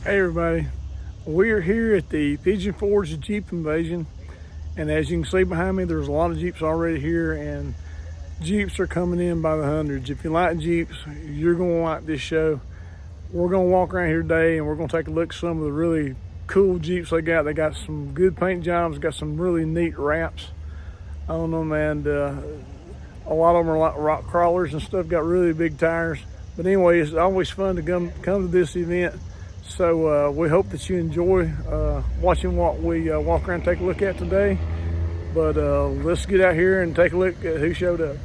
Hey everybody, we are here at the Pigeon Forge Jeep Invasion, and as you can see behind me, there's a lot of Jeeps already here, and Jeeps are coming in by the hundreds. If you like Jeeps, you're going to like this show. We're going to walk around here today, and we're going to take a look at some of the really cool Jeeps they got. They got some good paint jobs, got some really neat wraps on them, and a lot of them are like rock crawlers and stuff, got really big tires. But anyway, it's always fun to come to this event. So we hope that you enjoy watching what we walk around and take a look at today. But let's get out here and take a look at who showed up.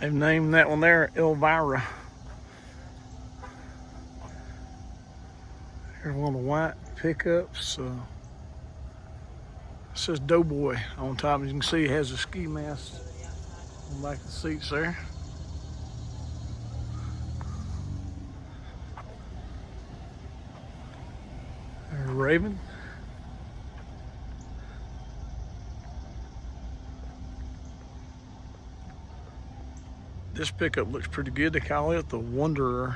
They've named that one there Elvira. Here's one of the white pickups. It says Doughboy on top. As you can see, it has a ski mask on the back of the seats there. There's Raven. This pickup looks pretty good. They call it the Wanderer.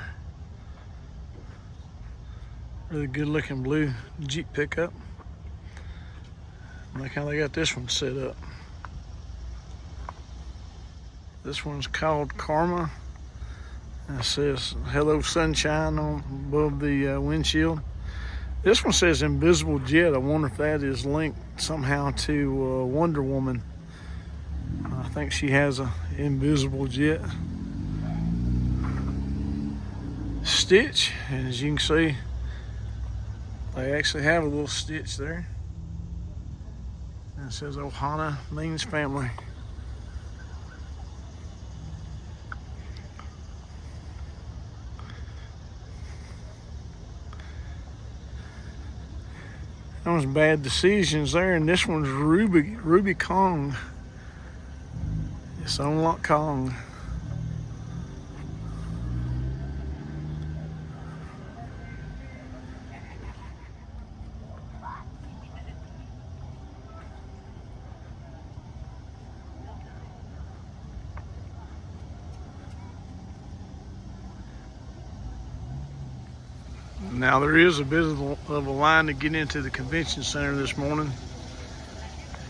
Really good looking blue Jeep pickup. Look how they got this one set up. This one's called Karma. And it says Hello Sunshine on above the windshield. This one says Invisible Jet. I wonder if that is linked somehow to Wonder Woman. I think she has a invisible jet. Stitch, and as you can see, they actually have a little stitch there. And it says Ohana means family. That was bad decisions there, and this one's Ruby Kong. It's Unlock Kong. Now there is a bit of a line to get into the convention center this morning,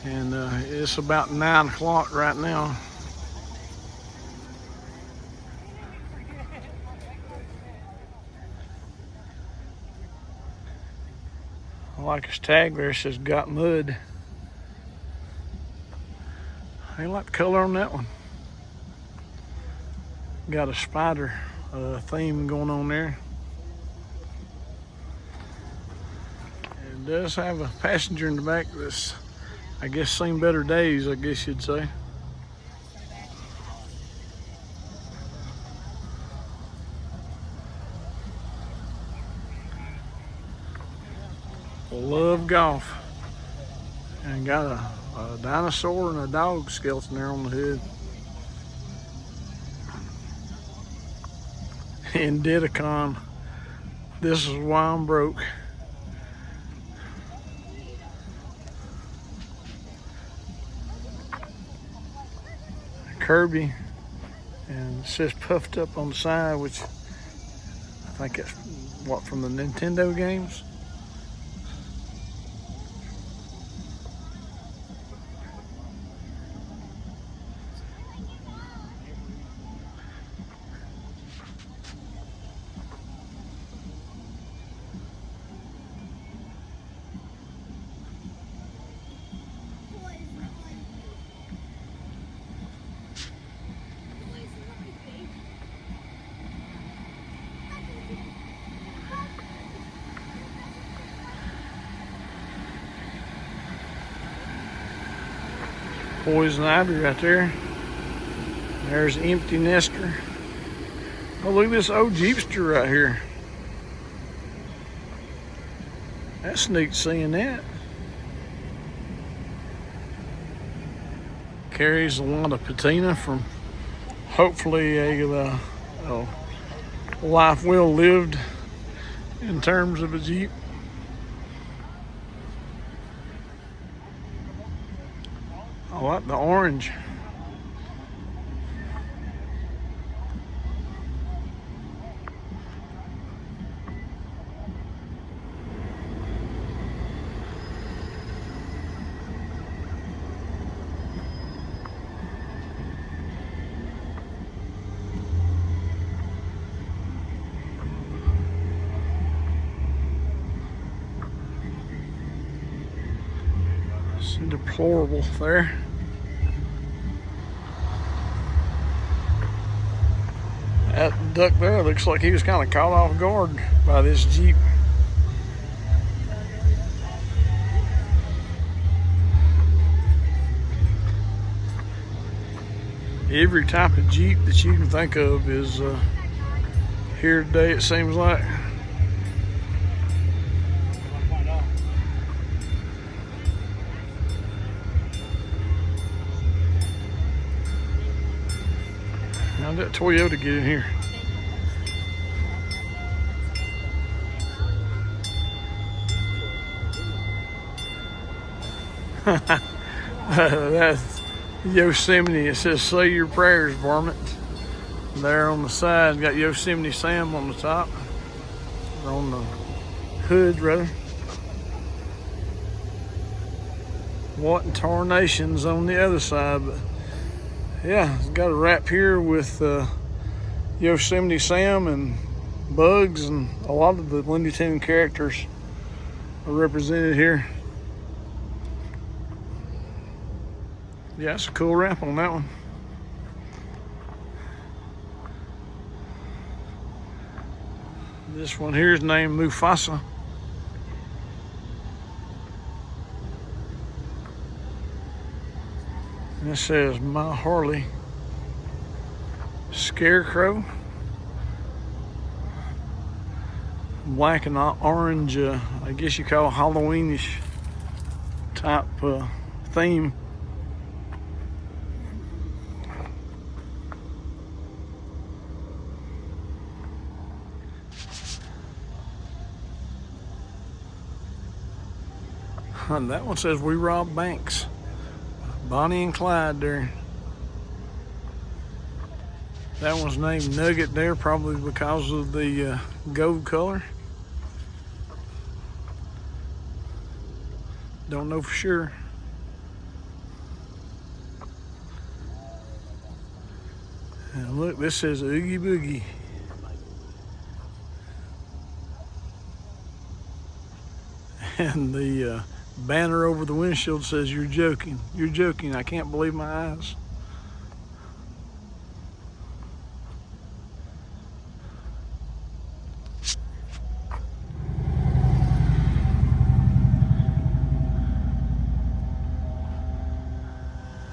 and it's about 9 o'clock right now. I like his tag there, it says got mud. I like the color on that one. Got a spider theme going on there. It does have a passenger in the back that's, I guess, seen better days, I guess you'd say. Love golf. And got a dinosaur and a dog skeleton there on the hood. In Didacon, this is why I'm broke. Kirby, and it says puffed up on the side, which I think that's what, from the Nintendo games. Poison ivy right there. There's Empty Nester. Oh, look at this old Jeepster right here. That's neat seeing that. Carries a lot of patina from hopefully a life well lived in terms of a Jeep. like the orange. It's deplorable there. That duck there looks like he was kind of caught off guard by this Jeep. Every type of Jeep that you can think of is here today, it seems like. How'd that Toyota get in here? That's Yosemite. It says "Say Your Prayers, Varmint." There on the side, got Yosemite Sam on the top, or on the hood rather. What in tarnations on the other side, but yeah, it's got a wrap here with Yosemite Sam and Bugs, and a lot of the Looney Tune characters are represented here. Yeah, it's a cool wrap on that one. This one here is named Mufasa. And it says "My Harley." Scarecrow. Black and orange, I guess you call Halloweenish type theme. And that one says "We Rob Banks." Bonnie and Clyde there. That one's named Nugget there, probably because of the gold color. Don't know for sure. And look, this says Oogie Boogie. And the banner over the windshield says "You're joking. You're joking. I can't believe my eyes."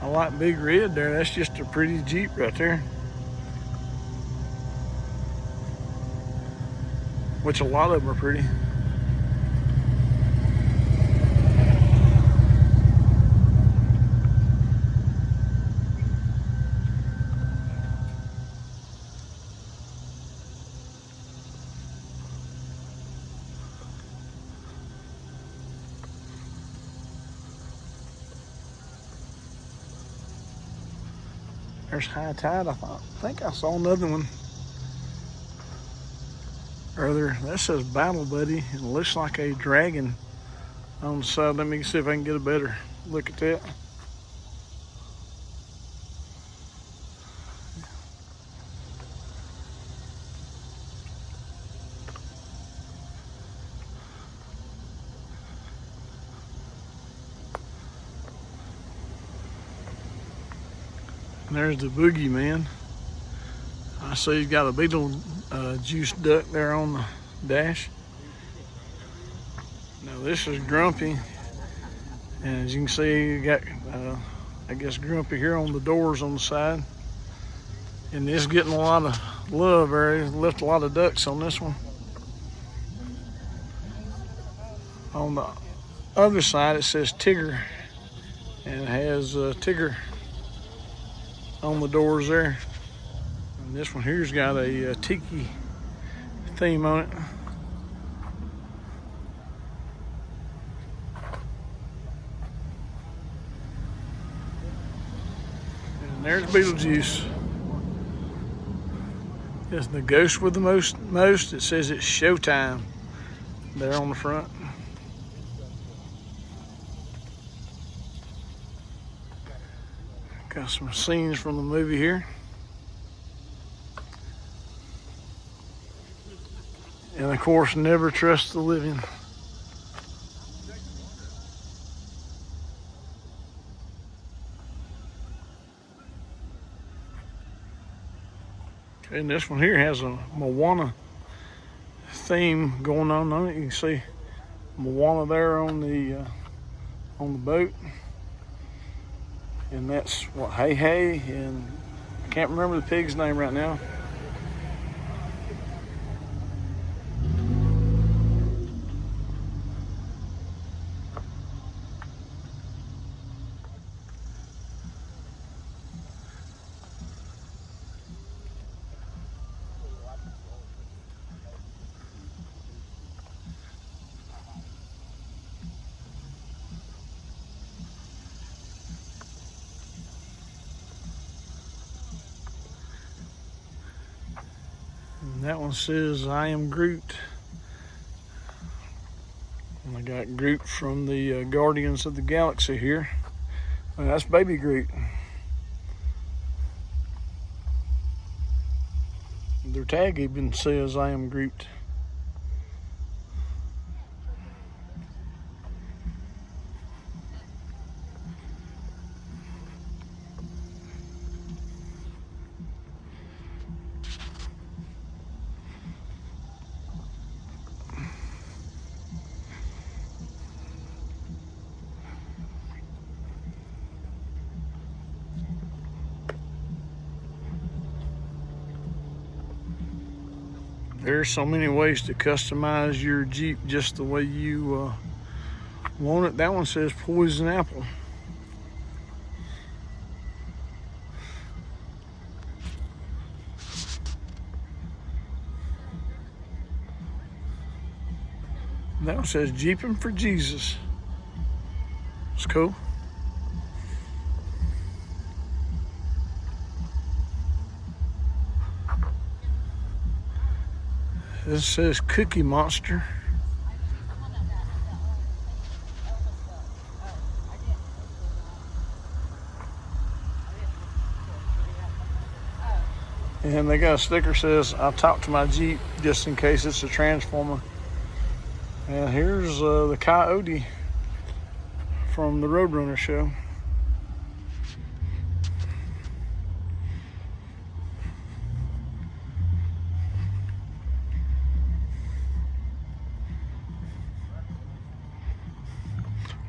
I like Big Red there. That's just a pretty Jeep right there. Which a lot of them are pretty. There's High Tide. I think I saw another one earlier. That says Battle Buddy, and it looks like a dragon on the side. Let me see if I can get a better look at that. And there's the Boogeyman. I see he's got a Beetle juice duck there on the dash. Now this is Grumpy, and as you can see, you got I guess Grumpy here on the doors on the side, and it's getting a lot of love there. Left a lot of ducks on this one. On the other side it says Tigger, and it has Tigger on the doors there. And this one here's got a tiki theme on it. And there's Beetlejuice. It's the ghost with the most. It says it's showtime there on the front. Got some scenes from the movie here. And of course, never trust the living. And this one here has a Moana theme going on it. You can see Moana there on the boat, and that's what Hey, and I can't remember the pig's name right now. And that one says, I am Groot. And I got Groot from the Guardians of the Galaxy here. And that's baby Groot. Their tag even says, I am Groot. There's so many ways to customize your Jeep just the way you want it. That one says poison apple. That one says Jeeping for Jesus. It's cool. This says Cookie Monster. And they got a sticker that says, I talked to my Jeep just in case it's a transformer. And here's the Coyote from the Roadrunner show.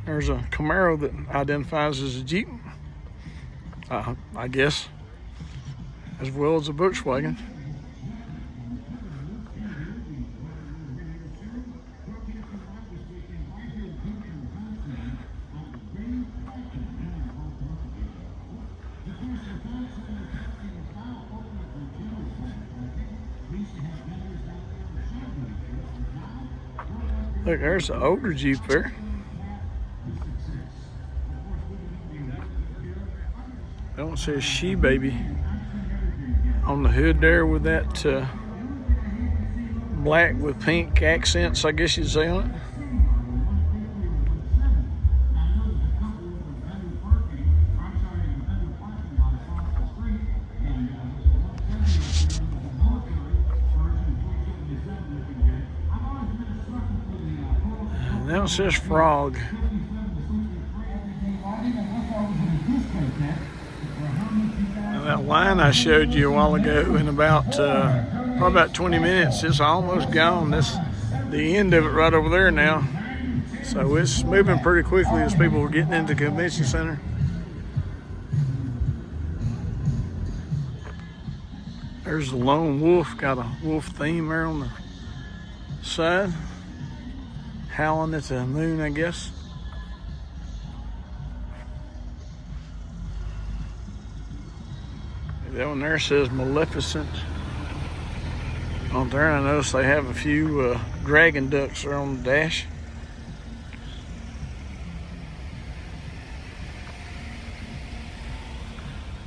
There's a Camaro that identifies as a Jeep, I guess, as well as a Volkswagen. Look, there's the older Jeep there. That one says She Baby on the hood there with that black with pink accents, I guess you'd say, on it. And that one says Frog. That line I showed you a while ago in about probably about 20 minutes, it's almost gone. That's the end of it right over there now. So it's moving pretty quickly as people are getting into the convention center. There's the lone wolf, got a wolf theme there on the side. Howling at the moon, I guess. That one there says Maleficent on there. I noticed they have a few dragon ducks there on the dash.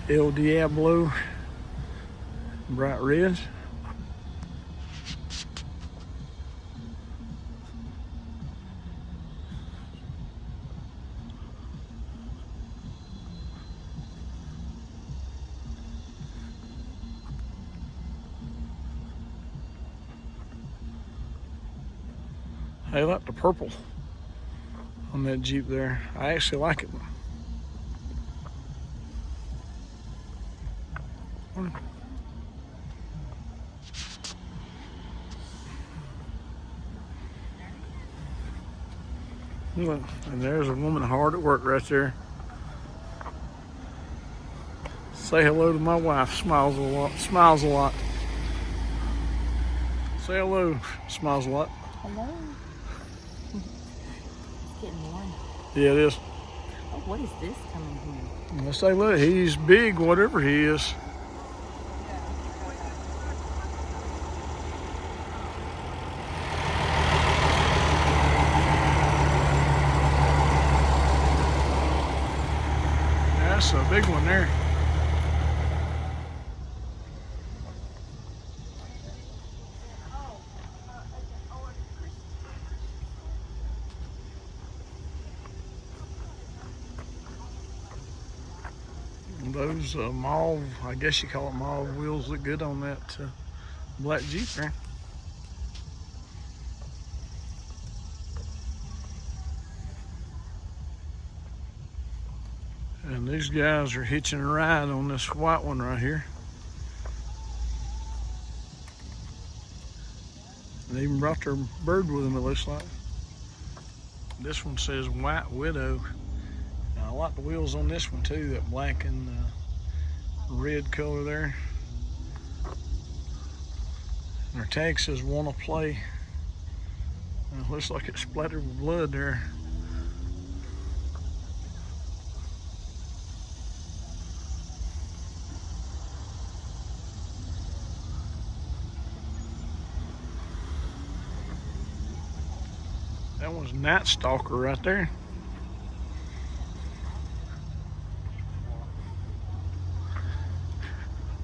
El Diablo, bright red. I like the purple on that Jeep there. I actually like it. Look, and there's a woman hard at work right there. Say hello to my wife. Smiles a lot. Smiles a lot. Say hello. Smiles a lot. Hello. It's getting warm. Yeah, it is. Oh, what is this coming here? Let's say, look, he's big, whatever he is. That's a big one there. Those mauve, I guess you call it mauve wheels, look good on that black Jeep there. And these guys are hitching a ride on this white one right here. They even brought their bird with them, it looks like. This one says White Widow. Now, I like the wheels on this one too, that black and red color there. And their tag says "Wanna Play." It looks like it's splattered with blood there. That one's Night Stalker right there.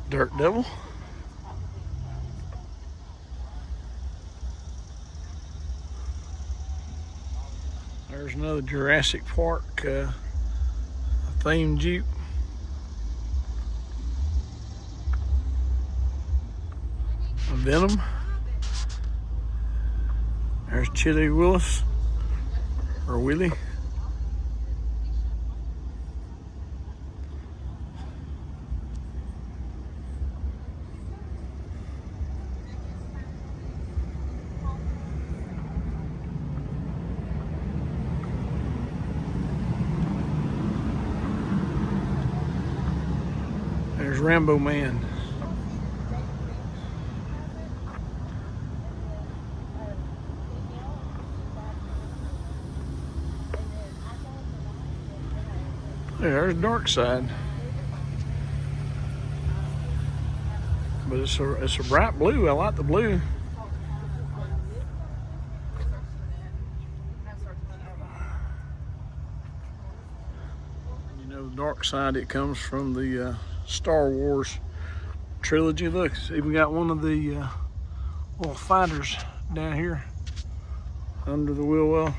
Dirt Devil. There's another Jurassic Park themed Jeep. A Venom. There's Chili Willis, or Willie. There's Rambo Man. There's Dark Side. But it's a bright blue. I like the blue. You know, the Dark Side, it comes from the Star Wars trilogy. Look, see, we got one of the little fighters down here under the wheel well.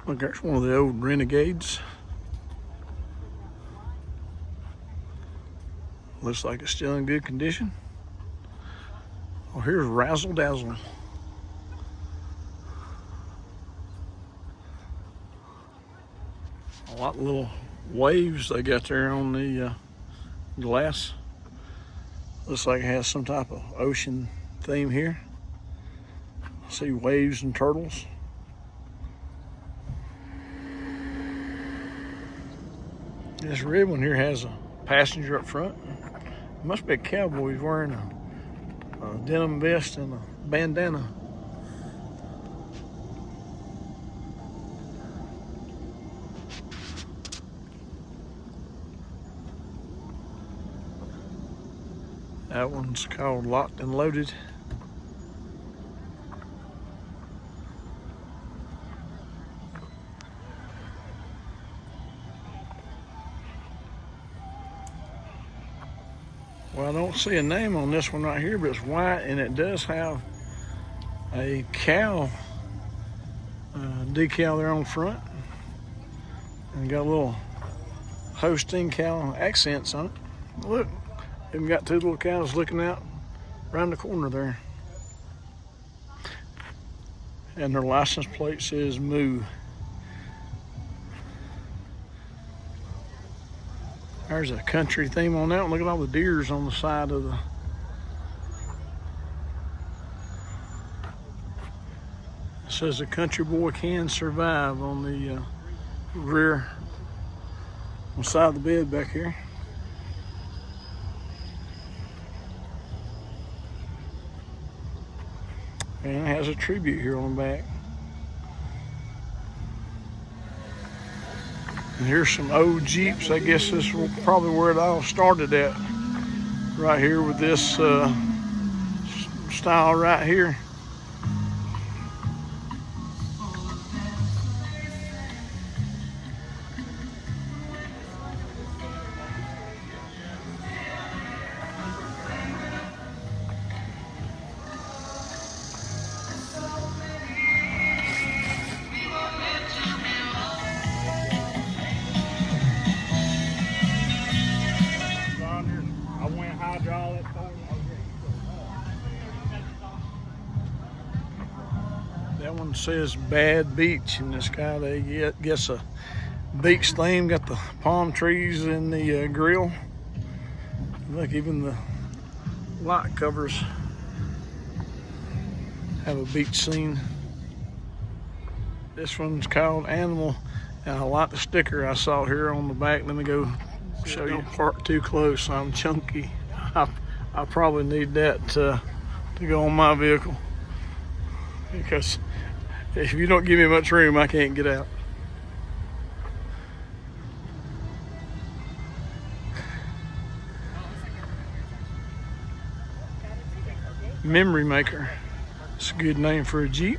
Look, there's one of the old Renegades. Looks like it's still in good condition. Oh, here's Razzle Dazzle. A lot of little waves they got there on the glass. Looks like it has some type of ocean theme here. I see waves and turtles. This red one here has a passenger up front. It must be a cowboy. He's wearing a denim vest and a bandana. That one's called Locked and Loaded. Well, I don't see a name on this one right here, but it's white, and it does have a cow decal there on front. And got a little Holstein cow accents on it. Look, they've got two little cows looking out around the corner there. And their license plate says Moo. There's a country theme on that one. Look at all the deers on the side of the... It says a country boy can survive on the rear, on the side of the bed back here. And it has a tribute here on the back. And here's some old Jeeps. I guess this is probably where it all started at. Right here with this style right here. That one says Bad Beach, and this guy, they guess a beach theme. Got the palm trees in the grill. Look, even the light covers have a beach scene. This one's called Animal, and I like the sticker I saw here on the back. Let me go show you. Don't park too close, I'm chunky. I probably need that to go on my vehicle, because if you don't give me much room, I can't get out. Memory Maker. It's a good name for a Jeep.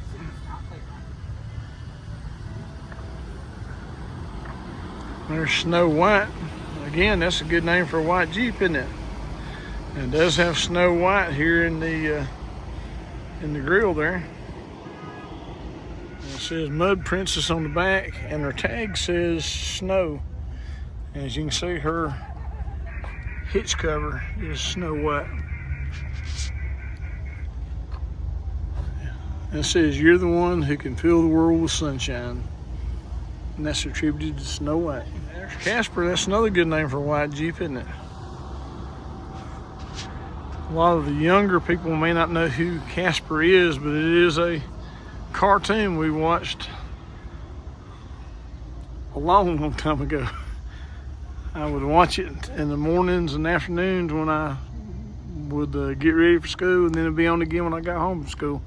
There's Snow White. Again, that's a good name for a white Jeep, isn't it? And it does have Snow White here in the grill there. And it says Mud Princess on the back, and her tag says Snow. And as you can see, her hitch cover is Snow White. And it says, "You're the one who can fill the world with sunshine." And that's attributed to Snow White. There's Casper. That's another good name for a white Jeep, isn't it? A lot of the younger people may not know who Casper is, but it is a cartoon we watched a long, long time ago. I would watch it in the mornings and afternoons when I would get ready for school, and then it'd be on again when I got home from school.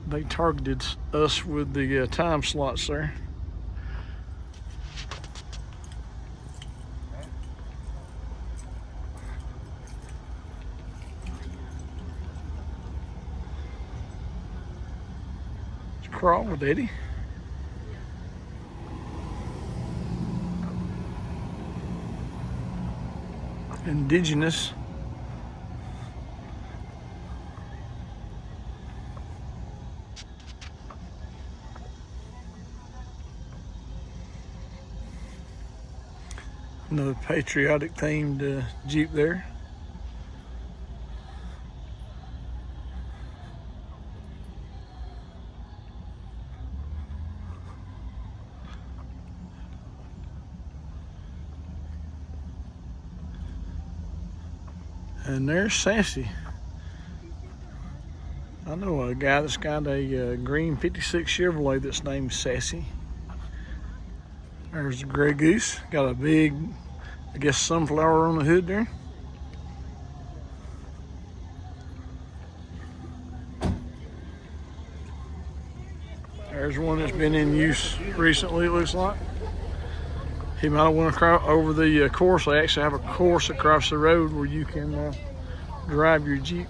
They targeted us with the time slots there. Crawl with Eddie. Indigenous. Another patriotic themed Jeep there. And there's Sassy. I know a guy that's got a green 56 Chevrolet that's named Sassy. There's the Gray Goose. Got a big, I guess, sunflower on the hood there. There's one that's been in use recently, it looks like. He might have went across over the course. They actually have a course across the road where you can drive your Jeep.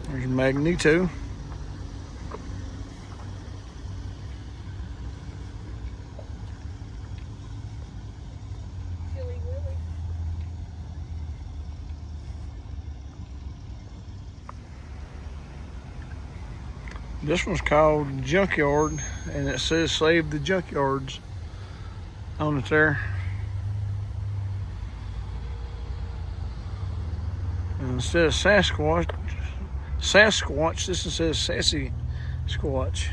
There's Magneto. This one's called Junkyard, and it says save the junkyards on it there. And instead of Sasquatch, this one says Sassy Squatch.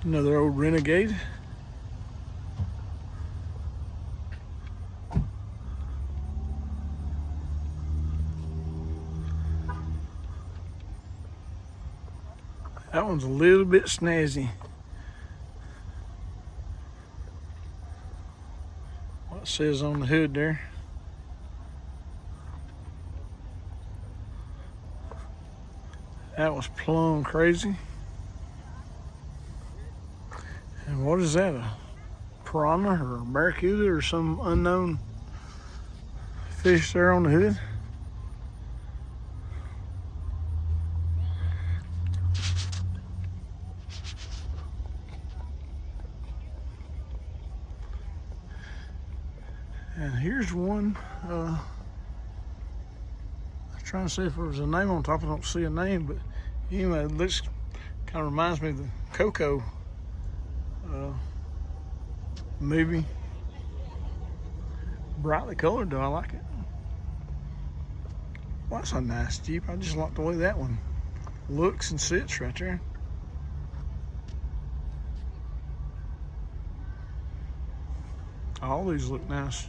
Another old Renegade. That one's a little bit snazzy. What it says on the hood there. That was plumb crazy. And what is that, a piranha or a barracuda or some unknown fish there on the hood? And here's one, I'm trying to see if there was a name on top. I don't see a name, but anyway, it looks, kind of reminds me of the Coco movie. Brightly colored though, I like it. Well, that's a nice Jeep. I just like the way that one looks and sits right there. All these look nice.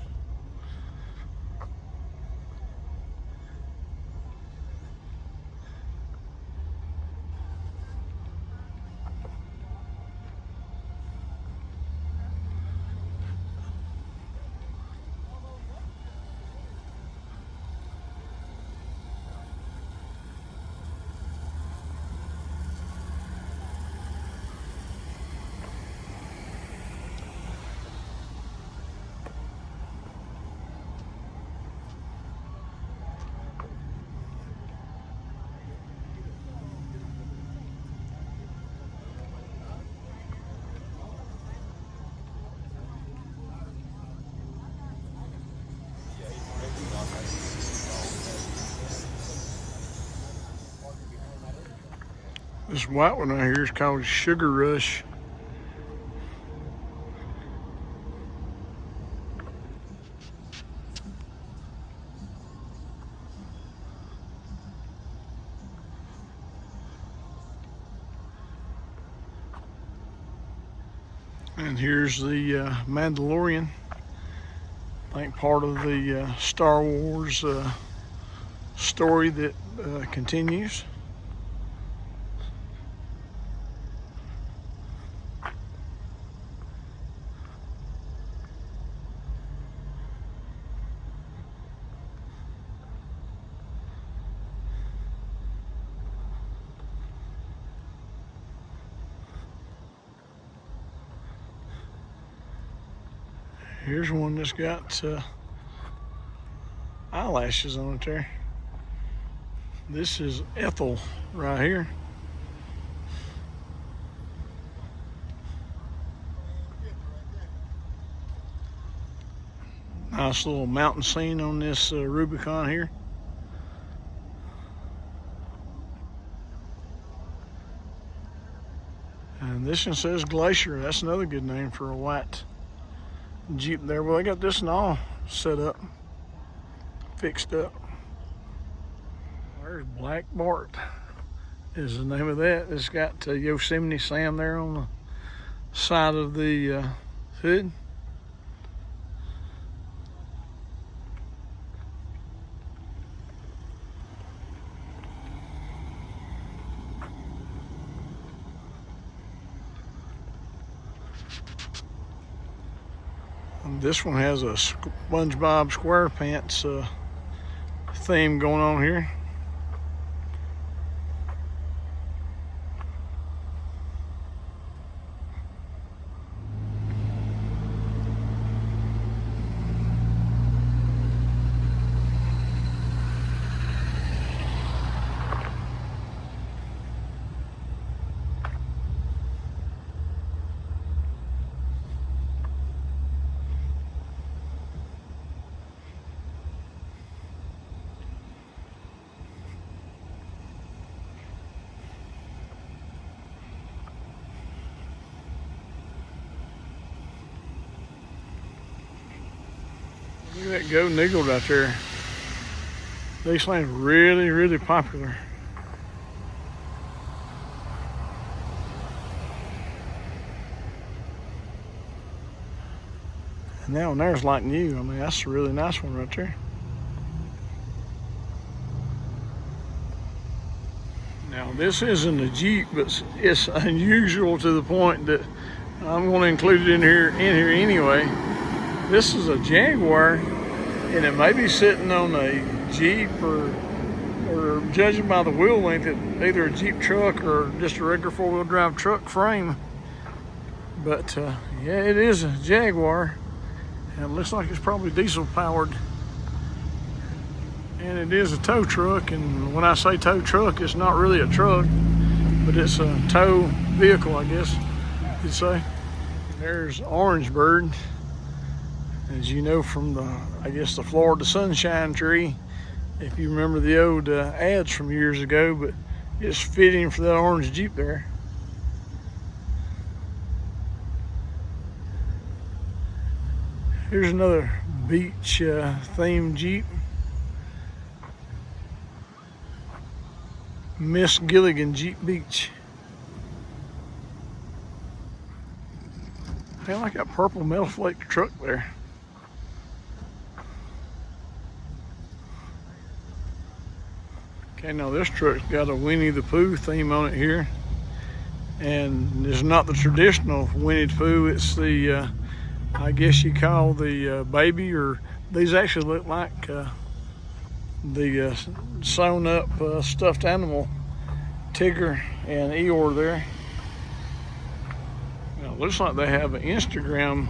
This white one right here is called Sugar Rush. And here's the Mandalorian. I think part of the Star Wars story that continues. Here's one that's got eyelashes on it there. This is Ethel right here. Nice little mountain scene on this Rubicon here. And this one says Glacier. That's another good name for a white Jeep there. Well, I got this one all set up, fixed up. There's There's Black Bart is the name of that. It's got Yosemite Sam there on the side of the hood. And this one has a SpongeBob SquarePants theme going on here. Look at that golden eagle right there. These things are really, really popular. And that one there's like new. I mean, that's a really nice one right there. Now, this isn't a Jeep, but it's unusual to the point that I'm going to include it in here anyway. This is a Jaguar, and it may be sitting on a Jeep or judging by the wheel length, either a Jeep truck or just a regular four-wheel drive truck frame. But yeah, it is a Jaguar, and it looks like it's probably diesel powered. And it is a tow truck, and when I say tow truck, it's not really a truck, but it's a tow vehicle, I guess you'd say. There's Orangebird. As you know from I guess the Florida Sunshine Tree, if you remember the old ads from years ago, but it's fitting for that orange Jeep there. Here's another beach themed Jeep. Miss Gilligan Jeep Beach. I like that purple metal flake truck there. Okay, now this truck's got a Winnie the Pooh theme on it here. And it's not the traditional Winnie the Pooh, it's the, I guess you call the baby, or these actually look like the sewn up stuffed animal Tigger and Eeyore there. Now, it looks like they have an Instagram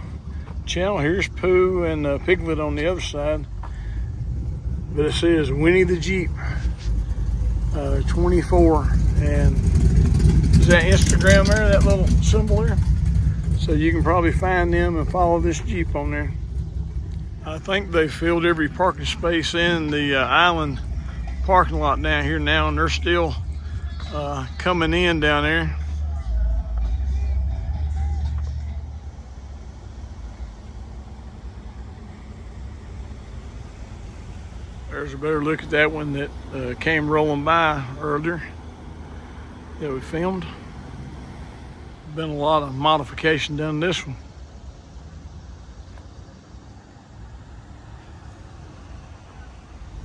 channel. Here's Pooh and Piglet on the other side. But it says Winnie the Jeep 24, and is that Instagram there, that little symbol there? So you can probably find them and follow this Jeep on there. I think they filled every parking space in the island parking lot down here now, and they're still coming in down there. There's a better look at that one that came rolling by earlier that we filmed. Been a lot of modification done to this one.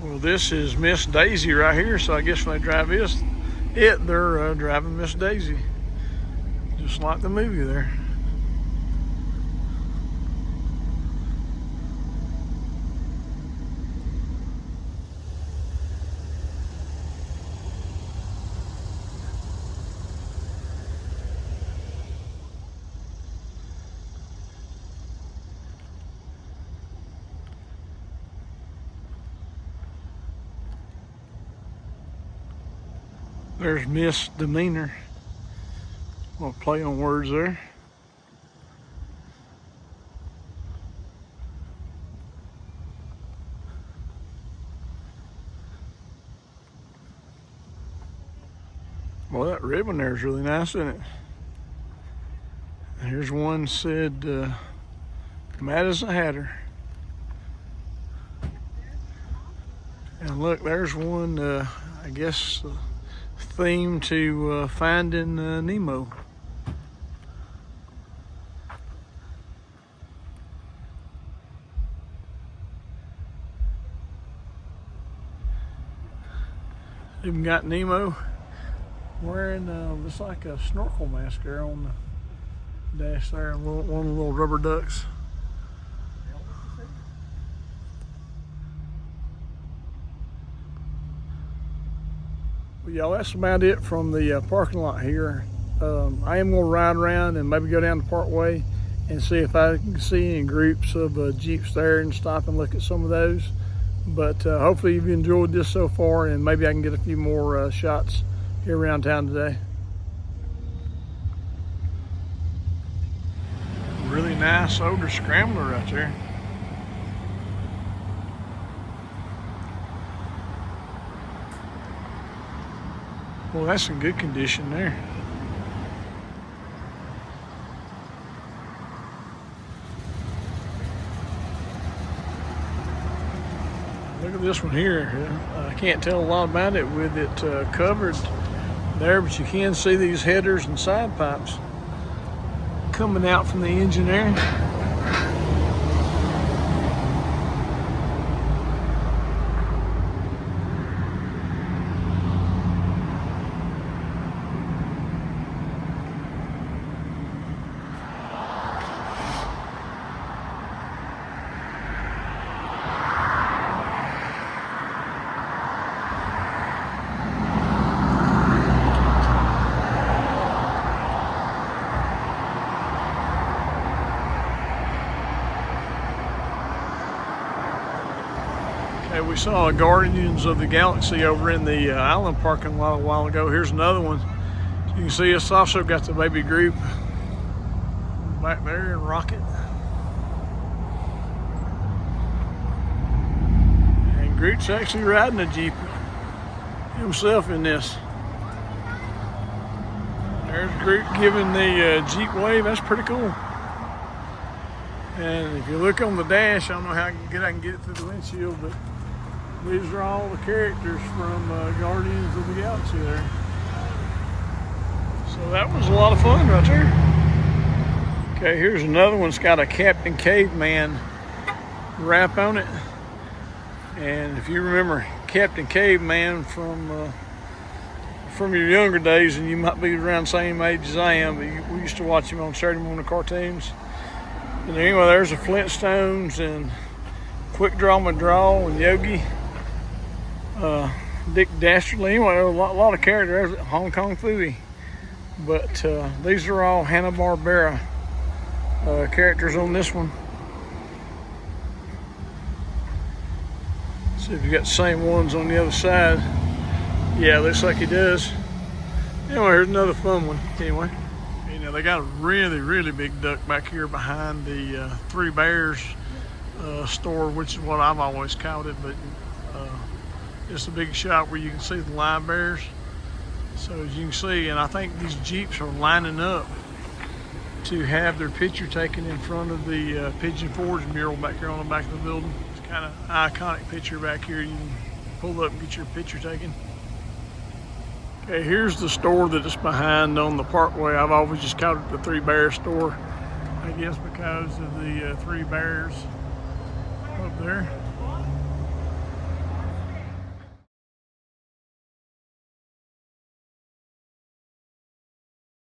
Well, this is Miss Daisy right here, so I guess when they drive they're driving Miss Daisy, just like the movie there. There's Misdemeanor. I'll play on words there. Well, that ribbon there is really nice, isn't it? Here's one said, Mad as a Hatter. And look, there's one, I guess, theme to Finding Nemo. Even got Nemo wearing looks like a snorkel mask there on the dash there, and one of the little rubber ducks. Well, y'all, that's about it from the parking lot here. I am going to ride around and maybe go down to Parkway and see if I can see any groups of Jeeps there and stop and look at some of those. But hopefully you've enjoyed this so far, and maybe I can get a few more shots here around town today. Really nice older scrambler right there. Well, that's in good condition there. Look at this one here. I can't tell a lot about it with it covered there, but you can see these headers and side pipes coming out from the engine there. We saw Guardians of the Galaxy over in the island parking lot a while ago. Here's another one. You can see it's also got the baby group back there in Rocket. And Groot's actually riding a Jeep himself in this. There's Groot giving the Jeep wave. That's pretty cool. And if you look on the dash, I don't know how good I can get it through the windshield, but these are all the characters from Guardians of the Galaxy there. So that was a lot of fun right there. Okay, here's another one. It's got a Captain Caveman wrap on it. And if you remember Captain Caveman from your younger days, and you might be around the same age as I am, but we used to watch him on Saturday morning cartoons. And anyway, there's the Flintstones and Quick Draw McDraw and Yogi. Dick Dastardly. Anyway, a lot of characters. Hong Kong Phooey. But these are all Hanna-Barbera characters on this one. See if you got the same ones on the other side. Yeah, looks like he does. Anyway, here's another fun one. Anyway, you know, they got a really big duck back here behind the Three Bears store, which is what I've always called it, but it's a big shot where you can see the live bears. So as you can see, and I think these Jeeps are lining up to have their picture taken in front of the Pigeon Forge mural back here on the back of the building. It's kind of an iconic picture back here. You can pull up and get your picture taken. Okay, here's the store that is behind on the Parkway. I've always just called it the Three Bears store, I guess because of the three bears up there.